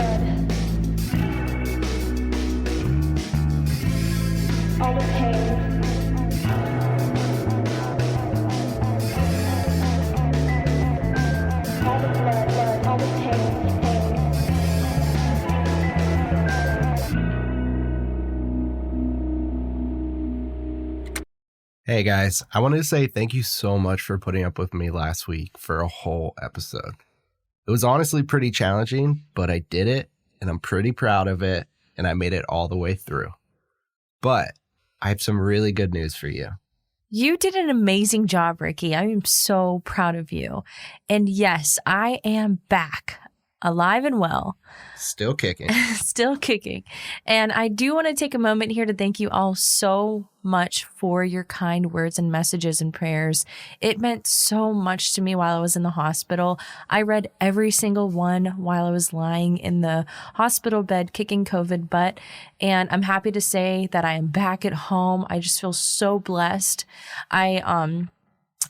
all the pain. All the blood, all the pain. Hey guys, I wanted to say thank you so much for putting up with me last week for a whole episode. It was honestly pretty challenging, but I did it and I'm pretty proud of it and I made it all the way through. But I have some really good news for you. You did an amazing job, Ricky. I am so proud of you. And yes, I am back, alive and well. Still kicking. Still kicking. And I do want to take a moment here to thank you all so much for your kind words and messages and prayers. It meant so much to me while I was in the hospital. I read every single one while I was lying in the hospital bed kicking COVID butt. And I'm happy to say that I am back at home. I just feel so blessed.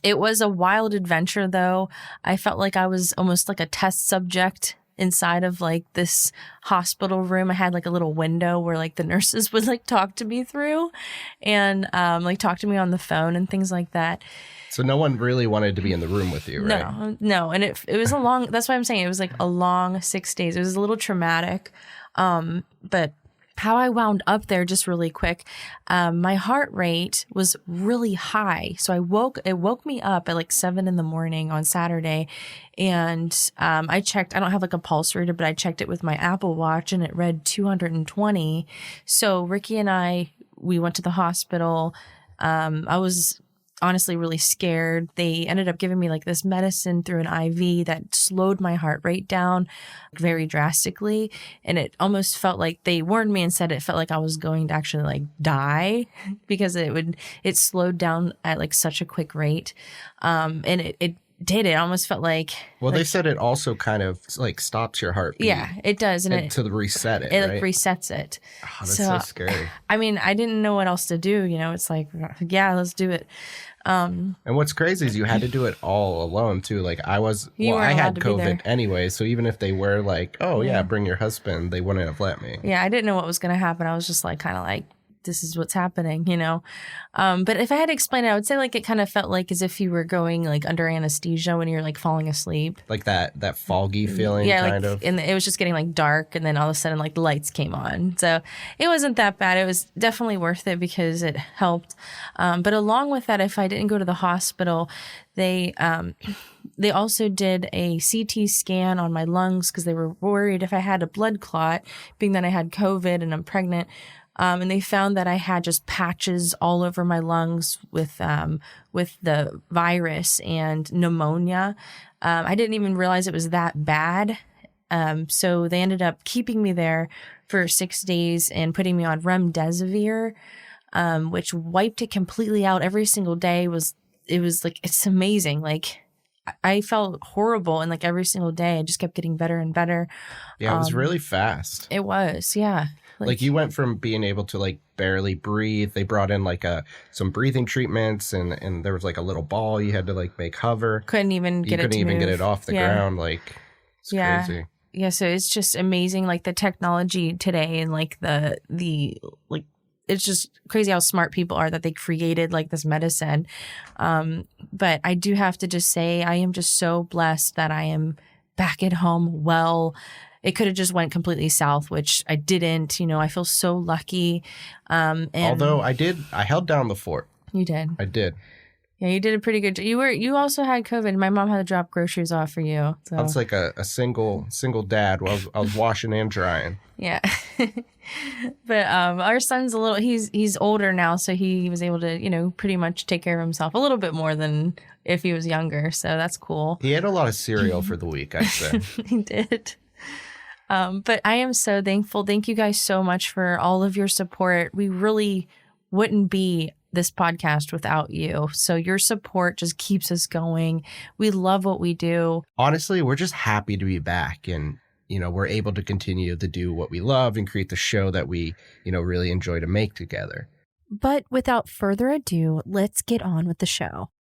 It was a wild adventure though. I felt like I was almost like a test subject inside of like this hospital room. I had like a little window where like the nurses would like talk to me through and like talk to me on the phone and things like that. So no one really wanted to be in the room with you, right? No. And it was a long, that's why I'm saying it was like a long 6 days. It was a little traumatic. But how I wound up there, just really quick, my heart rate was really high. So it woke me up at like 7 a.m. on Saturday. And I checked, I don't have like a pulse reader, but I checked it with my Apple Watch and it read 220. So Ricky and we went to the hospital. I was honestly really scared. They ended up giving me like this medicine through an IV that slowed my heart rate down very drastically. And it almost felt like they warned me and said it felt like I was going to actually like die because it slowed down at like such a quick rate. And it did. It almost felt like... Well, they said it also kind of like stops your heartbeat. Yeah, it does. And to reset it, it right? like resets it. Oh, that's so scary. I mean, I didn't know what else to do. You know, it's like, yeah, let's do it. And what's crazy is you had to do it all alone too. Like I had COVID anyway. So even if they were like, oh yeah, bring your husband, they wouldn't have let me. Yeah, I didn't know what was going to happen. I was just like, kind of like, this is what's happening, you know? But if I had to explain it, I would say like it kind of felt like as if you were going like under anesthesia when you're like falling asleep. Like that foggy feeling kind of. And it was just getting like dark and then all of a sudden like the lights came on. So it wasn't that bad. It was definitely worth it because it helped. But along with that, if I didn't go to the hospital, they also did a CT scan on my lungs because they were worried if I had a blood clot, being that I had COVID and I'm pregnant. And they found that I had just patches all over my lungs with the virus and pneumonia. I didn't even realize it was that bad. So they ended up keeping me there for 6 days and putting me on remdesivir, which wiped it completely out every single day. It was like, it's amazing. Like I felt horrible and like every single day I just kept getting better and better. Yeah, it was really fast. It was, yeah. Like you went from being able to like barely breathe. They brought in like some breathing treatments and there was like a little ball you had to like make hover. Couldn't even get it off the ground. Like it's crazy. Yeah, so it's just amazing like the technology today and like the like it's just crazy how smart people are that they created like this medicine. But I do have to just say I am just so blessed that I am back at home well. It could have just went completely south, which I didn't. You know, I feel so lucky. And although I held down the fort. You did. I did. Yeah, you did a pretty good job. You also had COVID. My mom had to drop groceries off for you. So. I was like a single dad while I was washing and drying. Yeah. But our son's he's older now, so he was able to, you know, pretty much take care of himself a little bit more than if he was younger. So that's cool. He had a lot of cereal for the week, I'd say. He did. But I am so thankful. Thank you guys so much for all of your support. We really wouldn't be this podcast without you. So your support just keeps us going. We love what we do. Honestly, we're just happy to be back and, you know, we're able to continue to do what we love and create the show that we, you know, really enjoy to make together. But without further ado, let's get on with the show.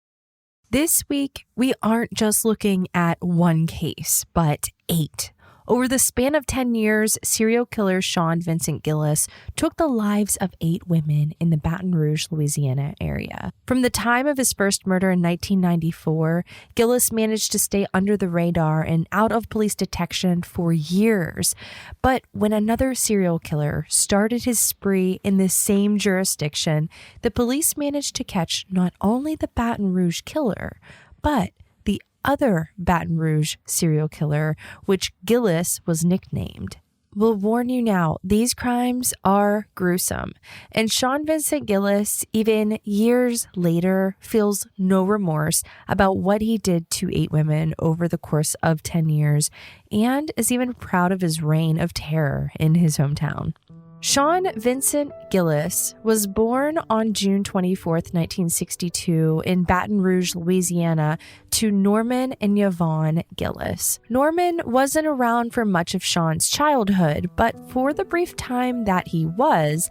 This week, we aren't just looking at one case, but 8. Over the span of 10 years, serial killer Sean Vincent Gillis took the lives of 8 women in the Baton Rouge, Louisiana area. From the time of his first murder in 1994, Gillis managed to stay under the radar and out of police detection for years. But when another serial killer started his spree in the same jurisdiction, the police managed to catch not only the Baton Rouge killer, but the other Baton Rouge serial killer, which Gillis was nicknamed. We'll warn you now, these crimes are gruesome, and Sean Vincent Gillis, even years later, feels no remorse about what he did to 8 women over the course of 10 years, and is even proud of his reign of terror in his hometown. Sean Vincent Gillis was born on June 24, 1962 in Baton Rouge, Louisiana, to Norman and Yvonne Gillis. Norman wasn't around for much of Sean's childhood, but for the brief time that he was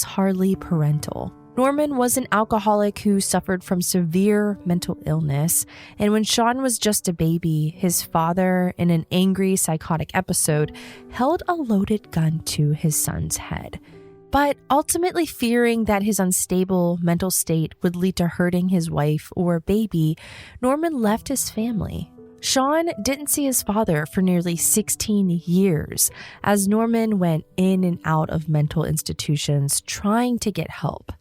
hardly parental. Norman was an alcoholic who suffered from severe mental illness, and when Sean was just a baby, his father, in an angry psychotic episode, held a loaded gun to his son's head. But ultimately fearing that his unstable mental state would lead to hurting his wife or baby, Norman left his family. Sean didn't see his father for nearly 16 years, as Norman went in and out of mental institutions trying to get help.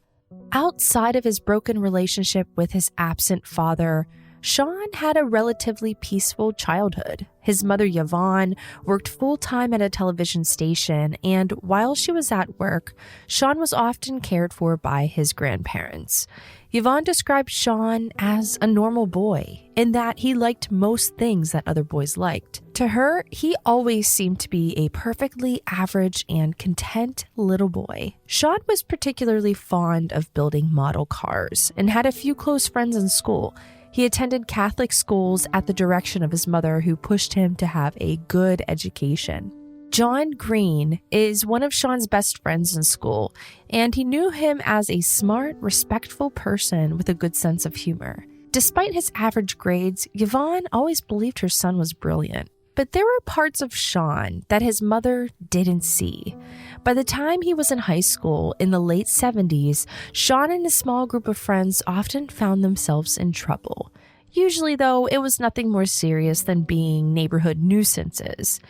Outside of his broken relationship with his absent father, Sean had a relatively peaceful childhood. His mother, Yvonne, worked full-time at a television station, and while she was at work, Sean was often cared for by his grandparents. Yvonne described Sean as a normal boy, in that he liked most things that other boys liked. To her, he always seemed to be a perfectly average and content little boy. Sean was particularly fond of building model cars and had a few close friends in school. He attended Catholic schools at the direction of his mother, who pushed him to have a good education. John Green is one of Sean's best friends in school, and he knew him as a smart, respectful person with a good sense of humor. Despite his average grades, Yvonne always believed her son was brilliant. But there were parts of Sean that his mother didn't see. By the time he was in high school in the late 70s, Sean and his small group of friends often found themselves in trouble. Usually, though, it was nothing more serious than being neighborhood nuisances.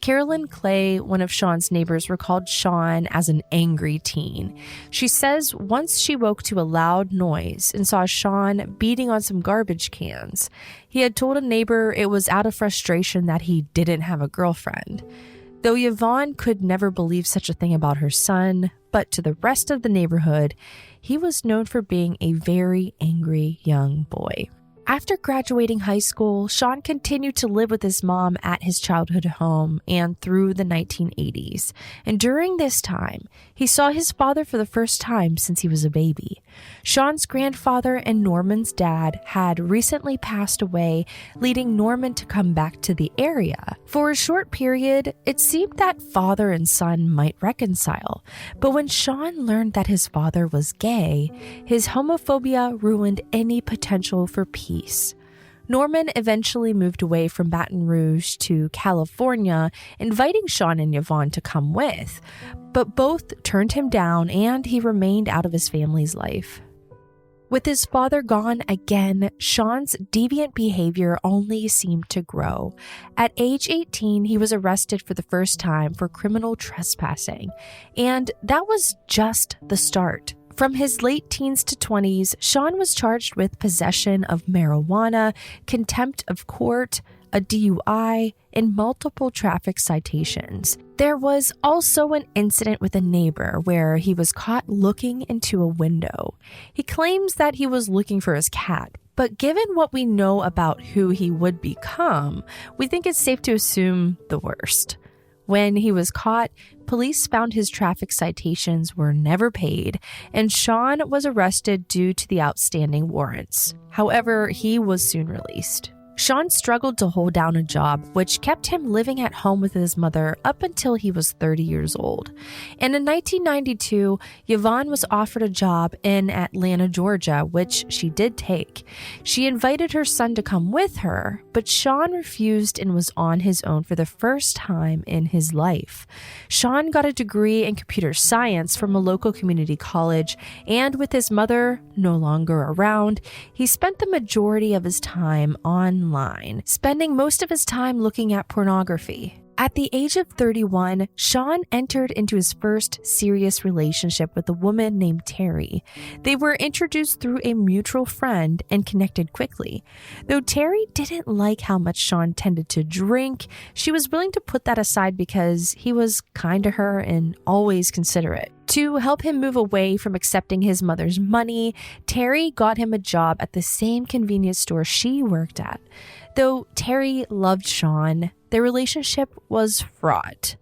Carolyn Clay, one of Sean's neighbors, recalled Sean as an angry teen. She says once she woke to a loud noise and saw Sean beating on some garbage cans. He had told a neighbor it was out of frustration that he didn't have a girlfriend. Though Yvonne could never believe such a thing about her son, but to the rest of the neighborhood, he was known for being a very angry young boy. After graduating high school, Sean continued to live with his mom at his childhood home and through the 1980s. And during this time, he saw his father for the first time since he was a baby. Sean's grandfather and Norman's dad had recently passed away, leading Norman to come back to the area. For a short period, it seemed that father and son might reconcile. But when Sean learned that his father was gay, his homophobia ruined any potential for peace. Norman eventually moved away from Baton Rouge to California, inviting Sean and Yvonne to come with, but both turned him down and he remained out of his family's life. With his father gone again, Sean's deviant behavior only seemed to grow. At age 18, he was arrested for the first time for criminal trespassing, and that was just the start. From his late teens to 20s, Sean was charged with possession of marijuana, contempt of court, a DUI, and multiple traffic citations. There was also an incident with a neighbor where he was caught looking into a window. He claims that he was looking for his cat, but given what we know about who he would become, we think it's safe to assume the worst. When he was caught, police found his traffic citations were never paid, and Sean was arrested due to the outstanding warrants. However, he was soon released. Sean struggled to hold down a job, which kept him living at home with his mother up until he was 30 years old. And in 1992, Yvonne was offered a job in Atlanta, Georgia, which she did take. She invited her son to come with her, but Sean refused and was on his own for the first time in his life. Sean got a degree in computer science from a local community college, and with his mother no longer around, he spent the majority of his time online, spending most of his time looking at pornography. At the age of 31, Sean entered into his first serious relationship with a woman named Terry. They were introduced through a mutual friend and connected quickly. Though Terry didn't like how much Sean tended to drink, she was willing to put that aside because he was kind to her and always considerate. To help him move away from accepting his mother's money, Terry got him a job at the same convenience store she worked at. Though Terry loved Sean, their relationship was fraught.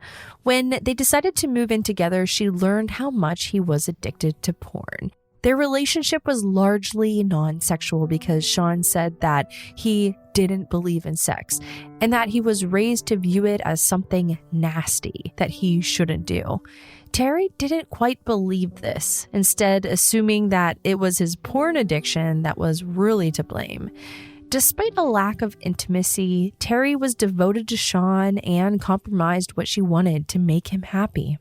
When they decided to move in together, she learned how much he was addicted to porn. Their relationship was largely non-sexual because Sean said that he didn't believe in sex and that he was raised to view it as something nasty that he shouldn't do. Terry didn't quite believe this, instead assuming that it was his porn addiction that was really to blame. Despite a lack of intimacy, Terry was devoted to Sean and compromised what she wanted to make him happy.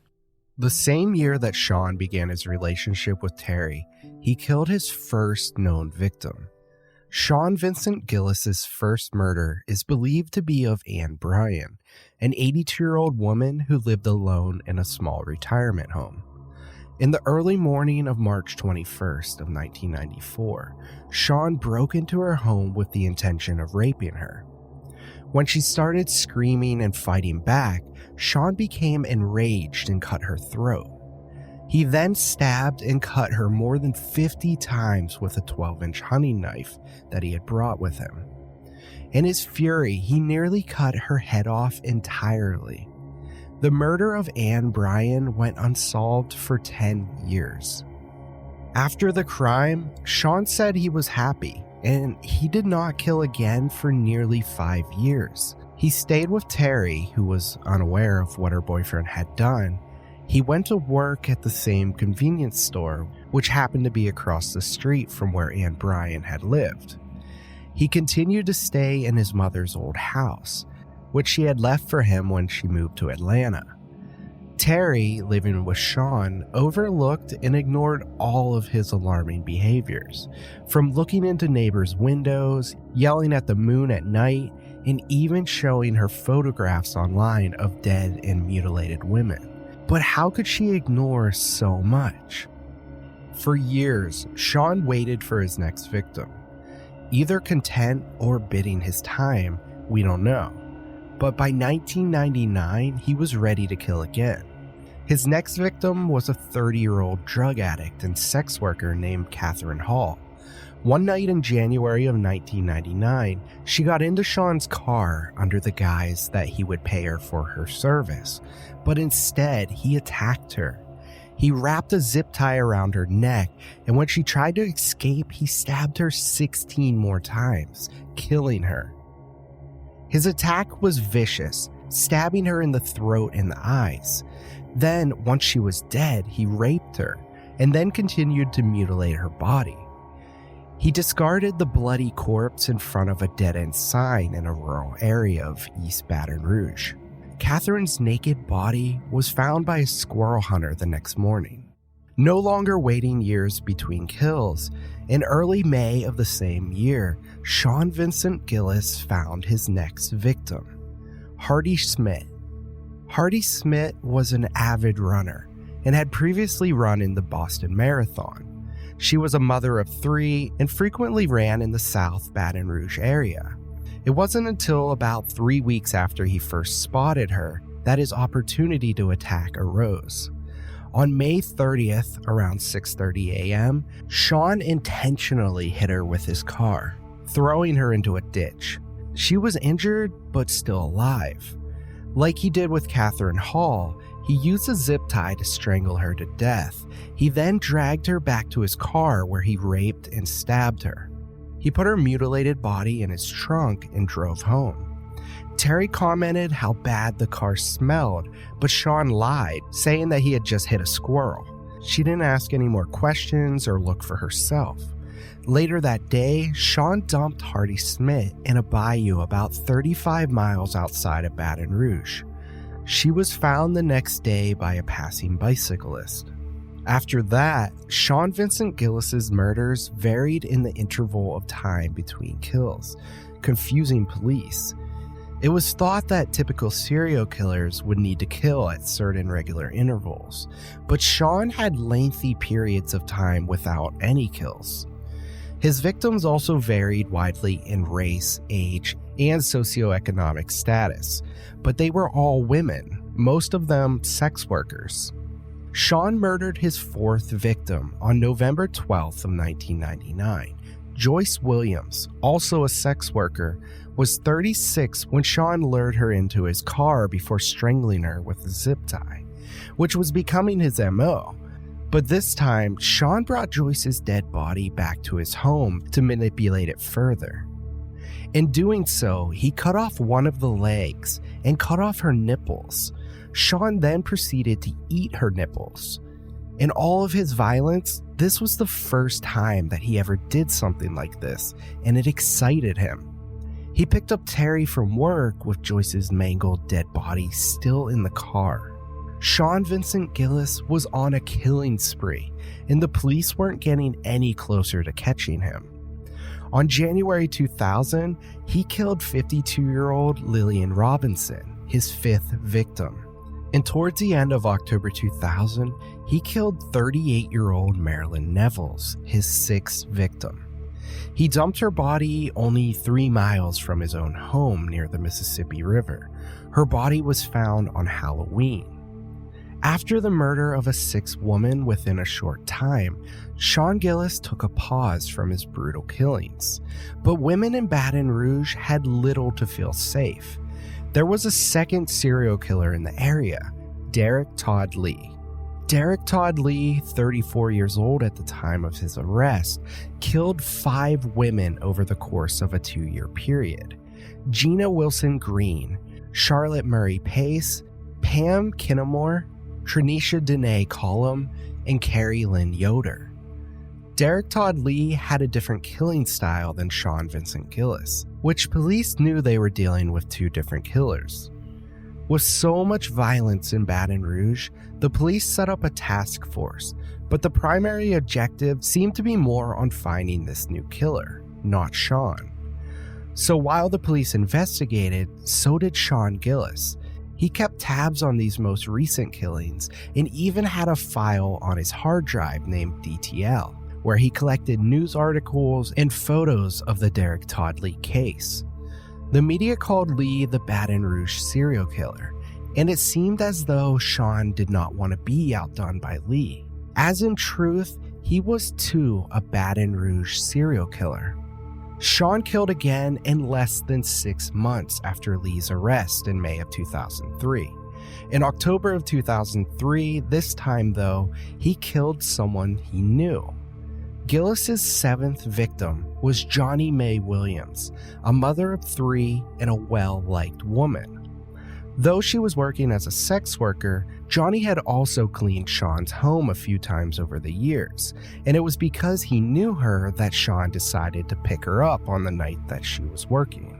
The same year that Sean began his relationship with Terry, he killed his first known victim. Sean Vincent Gillis's first murder is believed to be of Anne Bryan, an 82-year-old woman who lived alone in a small retirement home. In the early morning of March 21st of 1994, Sean broke into her home with the intention of raping her. When she started screaming and fighting back, Sean became enraged and cut her throat. He then stabbed and cut her more than 50 times with a 12-inch hunting knife that he had brought with him. In his fury, he nearly cut her head off entirely. The murder of Anne Bryan went unsolved for 10 years. After the crime, Sean said he was happy, and he did not kill again for nearly 5 years. He stayed with Terry, who was unaware of what her boyfriend had done. He went to work at the same convenience store, which happened to be across the street from where Anne Bryan had lived. He continued to stay in his mother's old house, which she had left for him when she moved to Atlanta. Terry, living with Sean, overlooked and ignored all of his alarming behaviors, from looking into neighbors' windows, yelling at the moon at night, and even showing her photographs online of dead and mutilated women. But how could she ignore so much? For years, Sean waited for his next victim. Either content or biding his time, we don't know. But by 1999, he was ready to kill again. His next victim was a 30-year-old drug addict and sex worker named Catherine Hall. One night in January of 1999, she got into Sean's car under the guise that he would pay her for her service, but instead he attacked her. He wrapped a zip tie around her neck, and when she tried to escape, he stabbed her 16 more times, killing her. His attack was vicious, stabbing her in the throat and the eyes. Then, once she was dead, he raped her, and then continued to mutilate her body. He discarded the bloody corpse in front of a dead-end sign in a rural area of East Baton Rouge. Catherine's naked body was found by a squirrel hunter the next morning. No longer waiting years between kills, in early May of the same year, Sean Vincent Gillis found his next victim, Hardy Smith. Hardy Smith was an avid runner and had previously run in the Boston Marathon. She was a mother of 3 and frequently ran in the South Baton Rouge area. It wasn't until about 3 weeks after he first spotted her that his opportunity to attack arose. On May 30th, around 6:30 a.m., Sean intentionally hit her with his car, throwing her into a ditch. She was injured, but still alive. Like he did with Catherine Hall, he used a zip tie to strangle her to death. He then dragged her back to his car where he raped and stabbed her. He put her mutilated body in his trunk and drove home. Terry commented how bad the car smelled, but Sean lied, saying that he had just hit a squirrel. She didn't ask any more questions or look for herself. Later that day, Sean dumped Hardy Smith in a bayou about 35 miles outside of Baton Rouge. She was found the next day by a passing bicyclist. After that, Sean Vincent Gillis's murders varied in the interval of time between kills, confusing police. It was thought that typical serial killers would need to kill at certain regular intervals, but Sean had lengthy periods of time without any kills. His victims also varied widely in race, age, and socioeconomic status, but they were all women, most of them sex workers. Sean murdered his fourth victim on November 12th of 1999. Joyce Williams, also a sex worker, was 36 when Sean lured her into his car before strangling her with a zip tie, which was becoming his MO. But this time, Sean brought Joyce's dead body back to his home to manipulate it further. In doing so, he cut off one of the legs and cut off her nipples. Sean then proceeded to eat her nipples. In all of his violence, this was the first time that he ever did something like this, and it excited him. He picked up Terry from work with Joyce's mangled dead body still in the car. Sean Vincent Gillis was on a killing spree, and the police weren't getting any closer to catching him. On January 2000, he killed 52-year-old Lillian Robinson, his fifth victim. And towards the end of October 2000, he killed 38-year-old Marilyn Nevels, his sixth victim. He dumped her body only 3 miles from his own home near the Mississippi River. Her body was found on Halloween. After the murder of a sixth woman within a short time, Sean Gillis took a pause from his brutal killings. But women in Baton Rouge had little to feel safe. There was a second serial killer in the area, Derek Todd Lee. Derek Todd Lee, 34 years old at the time of his arrest, killed 5 women over the course of a 2-year period. Gina Wilson Green, Charlotte Murray Pace, Pam Kinnamore, Trinisha Dene Collum, and Carrie Lynn Yoder. Derek Todd Lee had a different killing style than Sean Vincent Gillis, which police knew they were dealing with 2 different killers. With so much violence in Baton Rouge, the police set up a task force, but the primary objective seemed to be more on finding this new killer, not Sean. So while the police investigated, so did Sean Gillis. He kept tabs on these most recent killings and even had a file on his hard drive named DTL, where he collected news articles and photos of the Derek Todd Lee case. The media called Lee the Baton Rouge serial killer, and it seemed as though Sean did not want to be outdone by Lee. As in truth, he was too a Baton Rouge serial killer. Sean killed again in less than 6 months after Lee's arrest in May of 2003. In October of 2003, this time though, he killed someone he knew. Gillis's 7th victim was Johnny Mae Williams, a mother of 3 and a well-liked woman. Though she was working as a sex worker, Johnny had also cleaned Sean's home a few times over the years, and it was because he knew her that Sean decided to pick her up on the night that she was working.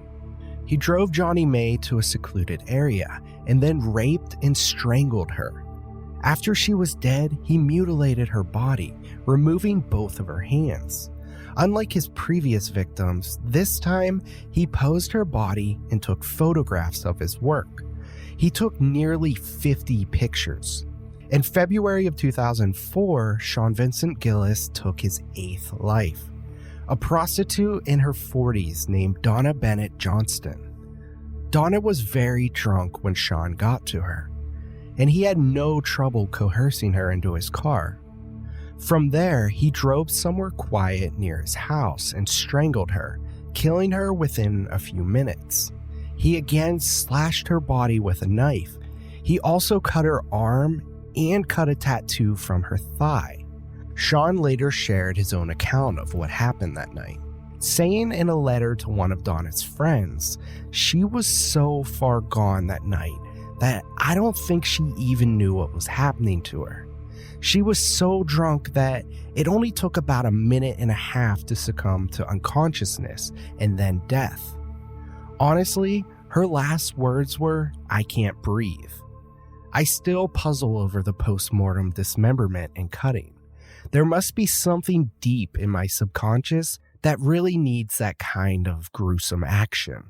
He drove Johnny Mae to a secluded area and then raped and strangled her. After she was dead, he mutilated her body, removing both of her hands. Unlike his previous victims, this time he posed her body and took photographs of his work. He took nearly 50 pictures. In February of 2004, Sean Vincent Gillis took his 8th life. A prostitute in her 40s named Donna Bennett Johnston. Donna was very drunk when Sean got to her, and he had no trouble coercing her into his car. From there, he drove somewhere quiet near his house and strangled her, killing her within a few minutes. He again slashed her body with a knife. He also cut her arm and cut a tattoo from her thigh. Sean later shared his own account of what happened that night. saying in a letter to one of Donna's friends, she was so far gone that night that I don't think she even knew what was happening to her. She was so drunk that it only took about a minute and a half to succumb to unconsciousness and then death. Honestly, her last words were, "I can't breathe." I still puzzle over the post-mortem dismemberment and cutting. There must be something deep in my subconscious that really needs that kind of gruesome action.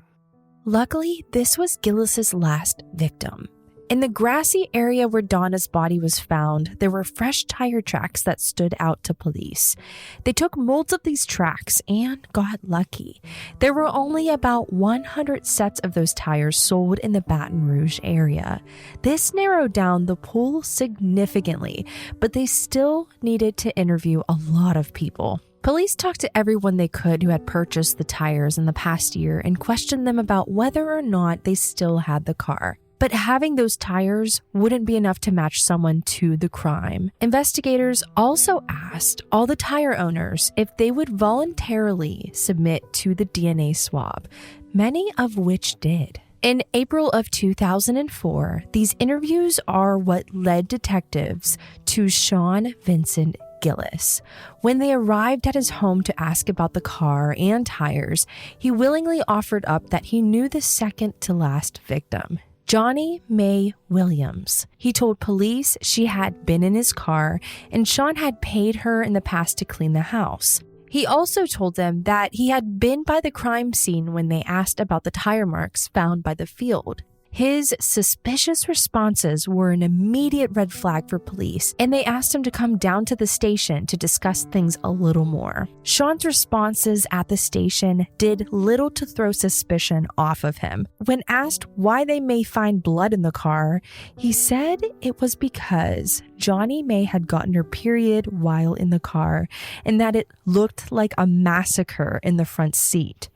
Luckily, this was Gillis's last victim. In the grassy area where Donna's body was found, there were fresh tire tracks that stood out to police. They took molds of these tracks and got lucky. There were only about 100 sets of those tires sold in the Baton Rouge area. This narrowed down the pool significantly, but they still needed to interview a lot of people. Police talked to everyone they could who had purchased the tires in the past year and questioned them about whether or not they still had the car. But having those tires wouldn't be enough to match someone to the crime. Investigators also asked all the tire owners if they would voluntarily submit to the DNA swab, many of which did. In April of 2004, these interviews are what led detectives to Sean Vincent Gillis. When they arrived at his home to ask about the car and tires, he willingly offered up that he knew the second to last victim, Johnny Mae Williams. He told police she had been in his car and Sean had paid her in the past to clean the house. He also told them that he had been by the crime scene when they asked about the tire marks found by the field. His suspicious responses were an immediate red flag for police, and they asked him to come down to the station to discuss things a little more. Sean's responses at the station did little to throw suspicion off of him. When asked why they may find blood in the car, he said it was because Johnny Mae had gotten her period while in the car, and that it looked like a massacre in the front seat.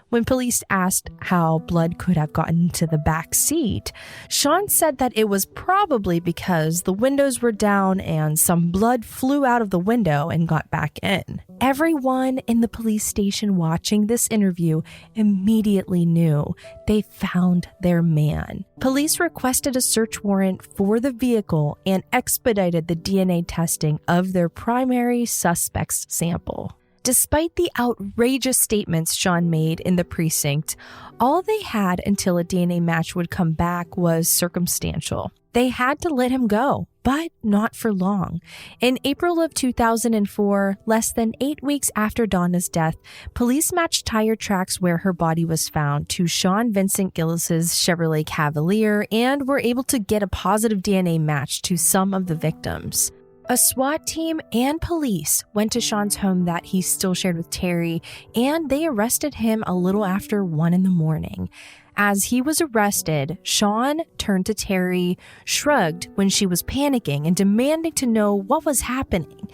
When police asked how blood could have gotten into the back seat, Sean said that it was probably because the windows were down and some blood flew out of the window and got back in. Everyone in the police station watching this interview immediately knew they found their man. Police requested a search warrant for the vehicle and expedited the DNA testing of their primary suspect's sample. Despite the outrageous statements Sean made in the precinct, all they had until a DNA match would come back was circumstantial. They had to let him go, but not for long. In April of 2004, less than 8 weeks after Donna's death, police matched tire tracks where her body was found to Sean Vincent Gillis's Chevrolet Cavalier and were able to get a positive DNA match to some of the victims. A SWAT team and police went to Sean's home that he still shared with Terry, and they arrested him a little after 1 a.m. As he was arrested, Sean turned to Terry, shrugged when she was panicking and demanding to know what was happening.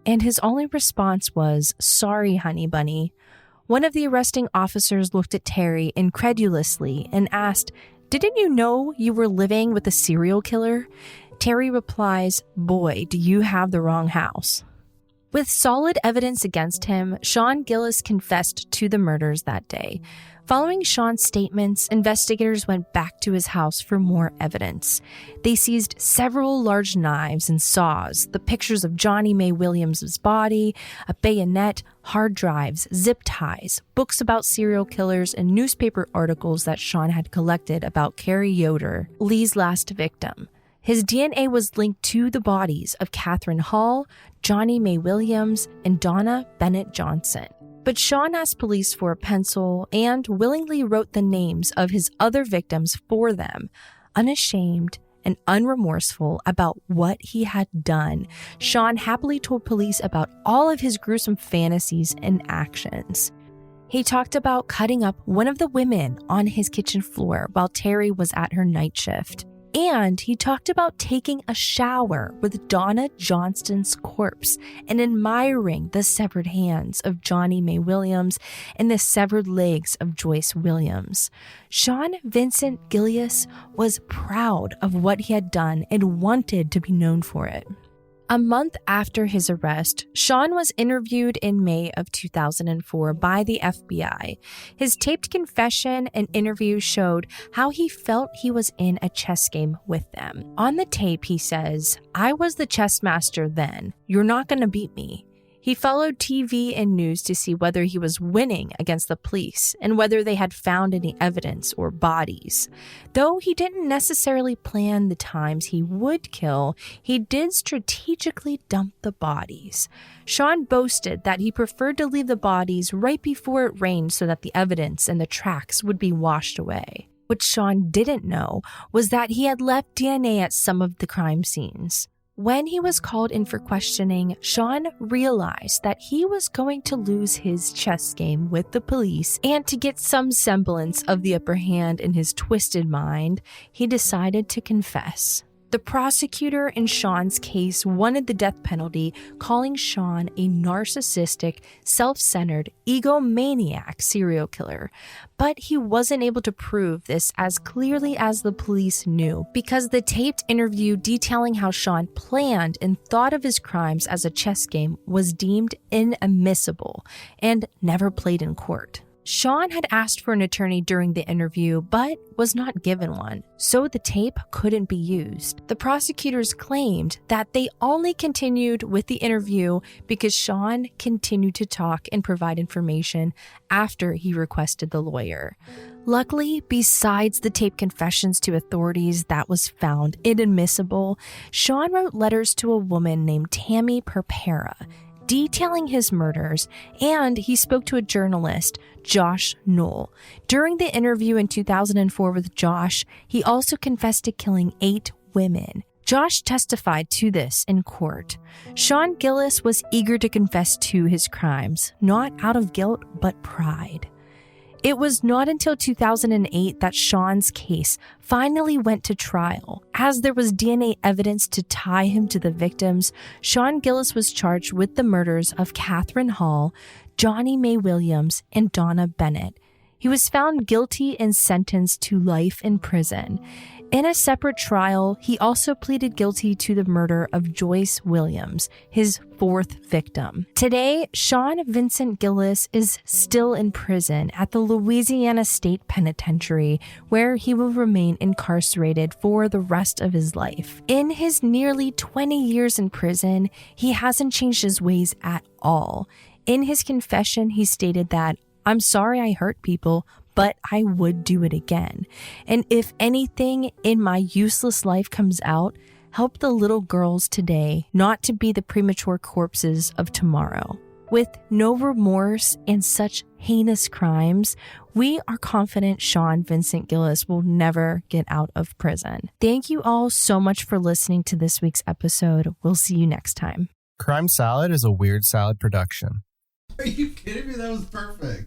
And his only response was, "Sorry, honey bunny." One of the arresting officers looked at Terry incredulously and asked, "Didn't you know you were living with a serial killer?" Terry replies, "Boy, do you have the wrong house." With solid evidence against him, Sean Gillis confessed to the murders that day. Following Sean's statements, investigators went back to his house for more evidence. They seized several large knives and saws, the pictures of Johnny Mae Williams' body, a bayonet, hard drives, zip ties, books about serial killers, and newspaper articles that Sean had collected about Carrie Yoder, Lee's last victim. His DNA was linked to the bodies of Catherine Hall, Johnny Mae Williams, and Donna Bennett Johnson. But Sean asked police for a pencil and willingly wrote the names of his other victims for them. Unashamed and unremorseful about what he had done, Sean happily told police about all of his gruesome fantasies and actions. He talked about cutting up one of the women on his kitchen floor while Terry was at her night shift. And he talked about taking a shower with Donna Johnston's corpse and admiring the severed hands of Johnny Mae Williams and the severed legs of Joyce Williams. Sean Vincent Gillis was proud of what he had done and wanted to be known for it. A month after his arrest, Sean was interviewed in May of 2004 by the FBI. His taped confession and interview showed how he felt he was in a chess game with them. On the tape, he says, "I was the chess master then. You're not going to beat me." He followed TV and news to see whether he was winning against the police and whether they had found any evidence or bodies. Though he didn't necessarily plan the times he would kill, he did strategically dump the bodies. Sean boasted that he preferred to leave the bodies right before it rained so that the evidence and the tracks would be washed away. What Sean didn't know was that he had left DNA at some of the crime scenes. When he was called in for questioning, Sean realized that he was going to lose his chess game with the police, and to get some semblance of the upper hand in his twisted mind, he decided to confess. The prosecutor in Sean's case wanted the death penalty, calling Sean a narcissistic, self-centered, egomaniac serial killer. But he wasn't able to prove this as clearly as the police knew, because the taped interview detailing how Sean planned and thought of his crimes as a chess game was deemed inadmissible and never played in court. Sean had asked for an attorney during the interview, but was not given one, so the tape couldn't be used. The prosecutors claimed that they only continued with the interview because Sean continued to talk and provide information after he requested the lawyer. Luckily, besides the tape confessions to authorities that was found inadmissible, Sean wrote letters to a woman named Tammy Perpera, detailing his murders, and he spoke to a journalist, Josh Knoll. During the interview in 2004 with Josh, he also confessed to killing 8 women. Josh testified to this in court. Sean Gillis was eager to confess to his crimes, not out of guilt, but pride. It was not until 2008 that Sean's case finally went to trial. As there was DNA evidence to tie him to the victims, Sean Gillis was charged with the murders of Catherine Hall, Johnny Mae Williams, and Donna Bennett. He was found guilty and sentenced to life in prison. In a separate trial, he also pleaded guilty to the murder of Joyce Williams, his 4th victim. Today, Sean Vincent Gillis is still in prison at the Louisiana State Penitentiary, where he will remain incarcerated for the rest of his life. In his nearly 20 years in prison, he hasn't changed his ways at all. In his confession, he stated that, "I'm sorry I hurt people, but I would do it again. And if anything in my useless life comes out, help the little girls today not to be the premature corpses of tomorrow." With no remorse and such heinous crimes, we are confident Sean Vincent Gillis will never get out of prison. Thank you all so much for listening to this week's episode. We'll see you next time. Crime Salad is a Weird Salad production. Are you kidding me? That was perfect.